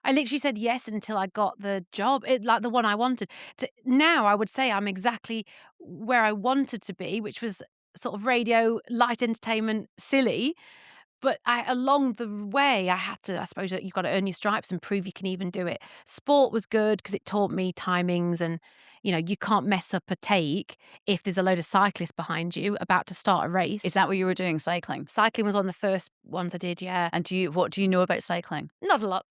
I literally said yes until I got the job, like the one I wanted. Now I would say I'm exactly where I wanted to be, which was sort of radio, light entertainment, silly. But along the way, I had to, I suppose, you've got to earn your stripes and prove you can even do it. Sport was good because it taught me timings and, you can't mess up a take if there's a load of cyclists behind you about to start a Is race. that what you were doing, cycling? Cycling was one of the first ones I did, yeah. And what do you know about cycling? Not a lot.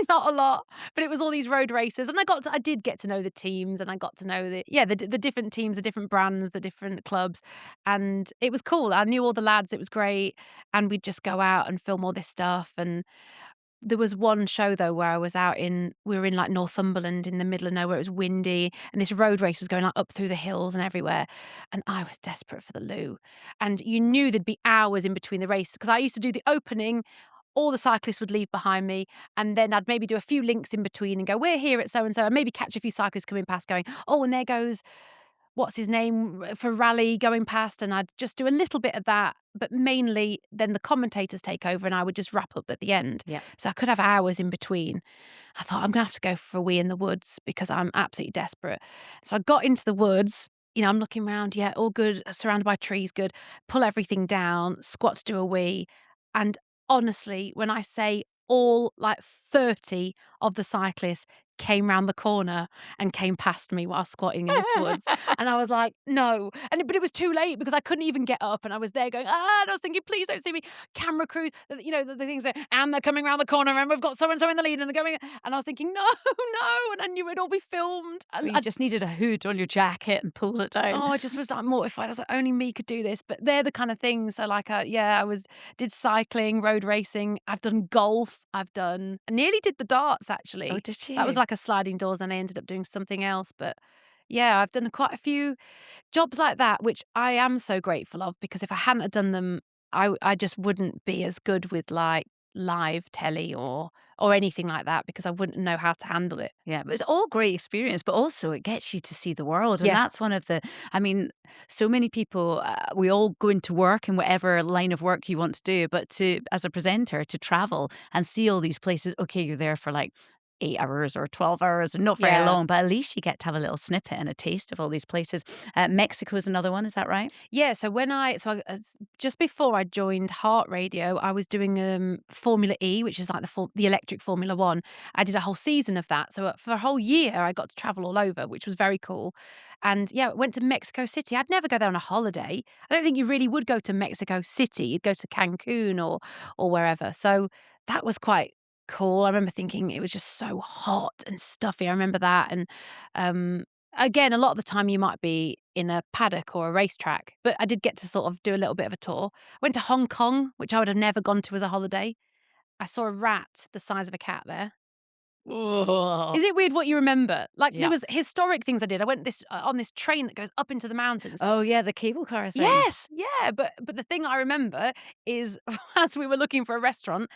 Not a lot. But it was all these road races. And I did get to know the teams and I got to know the different teams, the different brands, the different clubs. And it was cool. I knew all the lads. It was great. And we'd just go out and film all this stuff. And there was one show though where we were in like Northumberland in the middle of nowhere. It was windy and this road race was going like up through the hills and everywhere. And I was desperate for the loo. And you knew there'd be hours in between the race because I used to do the opening. All the cyclists would leave behind me, and then I'd maybe do a few links in between and go, we're here at so and so, and maybe catch a few cyclists coming past going, oh, and there goes what's his name for rally going past, and I'd just do a little bit of that, but mainly then the commentators take over and I would just wrap up at the end. Yeah. So I could have hours in between. I thought I'm going to have to go for a wee in the woods because I'm absolutely desperate. So I got into the woods. I'm looking around, yeah, all good, surrounded by trees, good. Pull everything down, squat to do a wee. And honestly, when I say all like 30 of the cyclists came round the corner and came past me while squatting in this woods. And I was like, no. But it was too late because I couldn't even get up. And I was there going, and I was thinking, please don't see me. Camera crews, the things are, and they're coming around the corner and we've got so-and-so in the lead and they're going. And I was thinking, no, no. And I knew it'd all be filmed. So you just needed a hood on your jacket and pulled it down. Oh, I just was like mortified. I was like, only me could do this. But they're the kind of things. So like, did cycling, road racing. I've done golf. I nearly did the darts actually. Oh, did you? That was like a sliding doors and I ended up doing something else. But yeah, I've done quite a few jobs like that, which I am so grateful of because if I hadn't have done them, I just wouldn't be as good with like live telly or anything like that because I wouldn't know how to handle it. Yeah, but it's all great experience, but also it gets you to see the world. And Yeah. that's one of so many people, we all go into work in whatever line of work you want to do, but as a presenter, to travel and see all these places, okay, you're there for like 8 hours or 12 hours, not very Yeah. long, but at least you get to have a little snippet and a taste of all these places. Mexico is another one, is that right? Yeah, so just before I joined Heart Radio, I was doing Formula E, which is like the electric Formula One. I did a whole season of that, so for a whole year I got to travel all over, which was very cool. And yeah, went to Mexico City. I'd never go there on a holiday. I don't think you really would go to Mexico City. You'd go to Cancun or wherever. So that was quite cool. I remember thinking it was just so hot and stuffy. I remember that, and again, a lot of the time you might be in a paddock or a racetrack, but I did get to sort of do a little bit of a tour. Went to Hong Kong, which I would have never gone to as a holiday. I saw a rat the size of a cat there. Oh, Is it weird what you remember? Like yeah. there was historic things I did. I went on this train that goes up into the mountains. Oh, yeah, the cable car thing. Yes, yeah, but the thing I remember is as we were looking for a restaurant,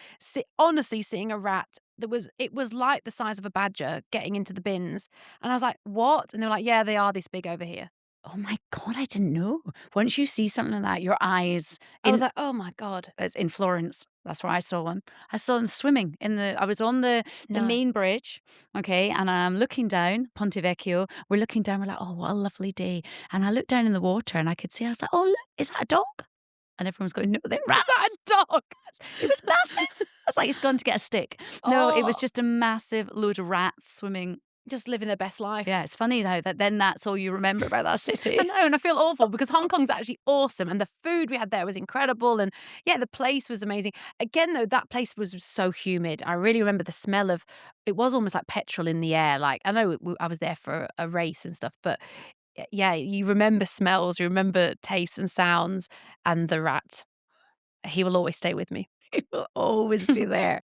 honestly seeing a rat it was like the size of a badger getting into the bins, and I was like, "What?" And they were like, "Yeah, they are this big over here." Oh my God, I didn't know. Once you see something like that, your eyes. I was like, "Oh my God." It's in Florence. That's where I saw one. I saw them swimming I was on the No. main bridge, okay, and I'm looking down, Ponte Vecchio. We're looking down, we're like, oh, what a lovely day. And I looked down in the water and I could see, I was like, oh, look, is that a dog? And everyone's going, no, they're rats. Is that a dog? It was massive. I was like, it's gone to get a stick. No, it was Oh. just a massive load of rats swimming. Just living their best life. Yeah, it's funny though that then that's all you remember about that city. I know, and I feel awful because Hong Kong's actually awesome and the food we had there was incredible and yeah, the place was amazing. Again though, that place was so humid. I really remember the smell of it was almost like petrol in the air. Like I know I was there for a race and stuff, but yeah, you remember smells, you remember tastes and sounds and the rat. He will always stay with me. It will always be there.